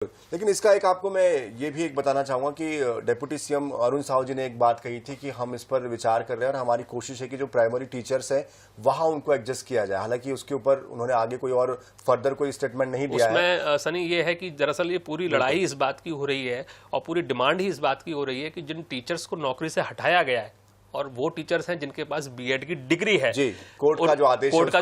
लेकिन इसका एक आपको मैं ये भी एक बताना चाहूंगा कि डिप्टी सीएम अरुण साहू जी ने एक बात कही थी कि हम इस पर विचार कर रहे हैं और हमारी कोशिश है कि जो प्राइमरी टीचर्स हैं वहां उनको एडजस्ट किया जाए। हालांकि उसके ऊपर उन्होंने आगे कोई और फर्दर कोई स्टेटमेंट नहीं दिया है। उसमें सनी ये है कि दरअसल ये पूरी लड़ाई इस बात की हो रही है और पूरी डिमांड ही इस बात की हो रही है कि जिन टीचर्स को नौकरी से हटाया गया है और वो टीचर्स हैं जिनके पास बीएड की डिग्री है, जी, कोर्ट का जो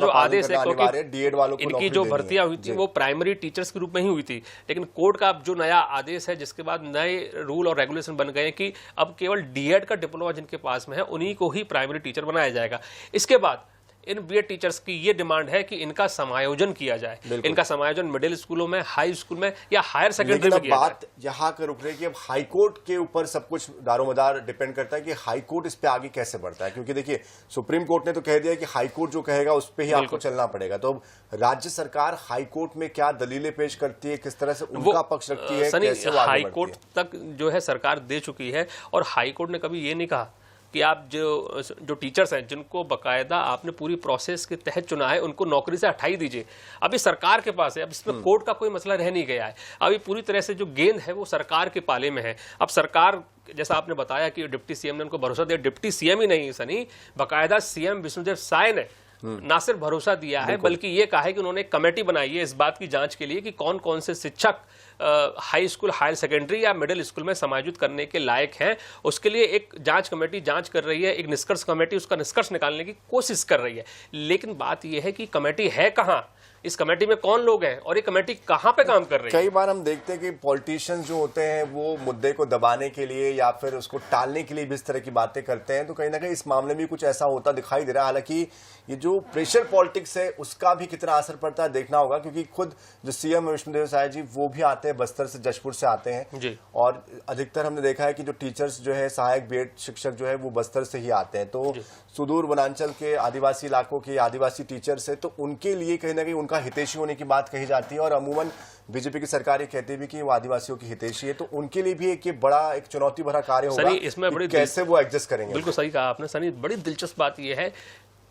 आदेश है क्योंकि डीएड वालों को इनकी जो भर्तियां हुई थी वो प्राइमरी टीचर्स के रूप में ही हुई थी, लेकिन कोर्ट का जो नया आदेश है जिसके बाद नए रूल और रेगुलेशन बन गए कि अब केवल डीएड का डिप्लोमा जिनके पास में है उन्हीं को ही प्राइमरी टीचर बनाया जाएगा। इसके बाद इन बीएड टीचर्स की ये डिमांड है कि इनका समायोजन किया जाए। इनका समायोजन मिडिल स्कूलों में, हाई स्कूल में या हायर सेकेंडरी में किया बात यहाँ कर रुक रही है कि अब हाई कोर्ट के ऊपर सब कुछ दारोमदार डिपेंड करता है कि हाई कोर्ट इस पे आगे कैसे बढ़ता है, क्योंकि देखिए सुप्रीम कोर्ट ने तो कह दिया कि हाई कोर्ट जो कहेगा उस पर ही आपको चलना पड़ेगा। तो राज्य सरकार हाई कोर्ट में क्या दलीलें पेश करती है, किस तरह से उनका पक्ष रखती है, कैसे वो आगे हाई बढ़ती कोर्ट तक जो है सरकार दे चुकी है और हाई कोर्ट ने कभी ये नहीं कहा कि आप जो टीचर्स हैं जिनको बकायदा आपने पूरी प्रोसेस के तहत चुना है उनको नौकरी से हटाई दीजिए। अभी सरकार के पास है, अब इसमें कोर्ट का कोई मसला रह नहीं गया है। अभी पूरी तरह से जो गेंद है वो सरकार के पाले में है। अब सरकार, जैसा आपने बताया कि डिप्टी सीएम ने उनको भरोसा दिया, डिप्टी सीएम ही नहीं सनी, बकायदा सीएम विष्णुदेव साय ने ना सिर्फ भरोसा दिया है बल्कि ये कहा है कि उन्होंने एक कमेटी बनाई है इस बात की जांच के लिए कि कौन कौन से शिक्षक हाई स्कूल, हायर सेकेंडरी या मिडिल स्कूल में समायोजित करने के लायक हैं। उसके लिए एक जांच कमेटी जांच कर रही है, एक निष्कर्ष कमेटी उसका निष्कर्ष निकालने की कोशिश कर रही है। लेकिन बात यह है कि कमेटी है कहां, इस कमेटी में कौन लोग हैं और ये कमेटी कहां पे काम कर रही है। कई बार हम देखते हैं कि पॉलिटिशियंस जो होते हैं वो मुद्दे को दबाने के लिए या फिर उसको टालने के लिए भी इस तरह की बातें करते हैं, तो कहीं ना कहीं इस मामले में कुछ ऐसा होता दिखाई दे रहा है। हालांकि ये जो प्रेशर पॉलिटिक्स है उसका भी कितना असर पड़ता है देखना होगा, क्योंकि खुद जो सीएम विष्णुदेव साय जी वो भी आते हैं बस्तर से, जशपुर से आते हैं जी। और अधिकतर हमने देखा है कि जो टीचर्स जो है, सहायक बीएड शिक्षक जो है वो बस्तर से ही आते हैं। तो सुदूर वनांचल के आदिवासी इलाकों के आदिवासी टीचर्स है, तो उनके लिए कहीं ना कहीं उनका हितैषी होने की बात कही जाती है और अमूमन बीजेपी की सरकार ये कहती भी कि वो आदिवासियों की हितैषी है। तो उनके लिए भी एक बड़ा एक चुनौती भरा कार्य होगा इसमें बड़ी कैसे वो एडजस्ट करेंगे। बिल्कुल सही कहा आपने सनी। बड़ी दिलचस्प बात यह है,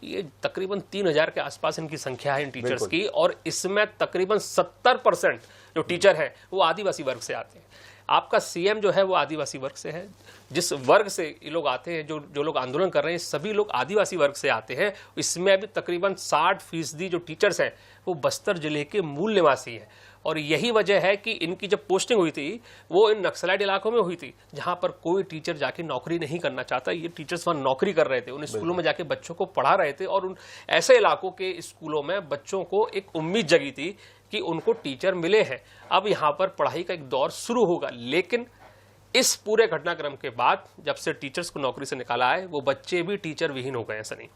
ये तकरीबन 3000 के आसपास इनकी संख्या है इन टीचर्स की और इसमें तकरीबन 70% जो टीचर हैं वो आदिवासी वर्ग से आते हैं। आपका सीएम जो है वो आदिवासी वर्ग से है। जिस वर्ग से ये लोग आते हैं, जो लोग आंदोलन कर रहे हैं, सभी लोग आदिवासी वर्ग से आते हैं। इसमें अभी तकरीबन 60% जो टीचर्स हैं वो बस्तर जिले के मूल निवासी हैं और यही वजह है कि इनकी जब पोस्टिंग हुई थी वो इन नक्सलाइट इलाकों में हुई थी जहां पर कोई टीचर जाके नौकरी नहीं करना चाहता। ये टीचर्स वहां नौकरी कर रहे थे, उन स्कूलों में जाके बच्चों को पढ़ा रहे थे और उन ऐसे इलाकों के स्कूलों में बच्चों को एक उम्मीद जगी थी कि उनको टीचर मिले हैं। अब यहाँ पर पढ़ाई का एक दौर शुरू होगा, लेकिन इस पूरे घटनाक्रम के बाद जब से टीचर्स को नौकरी से निकाला है वो बच्चे भी टीचर विहीन हो गए हैं सनी।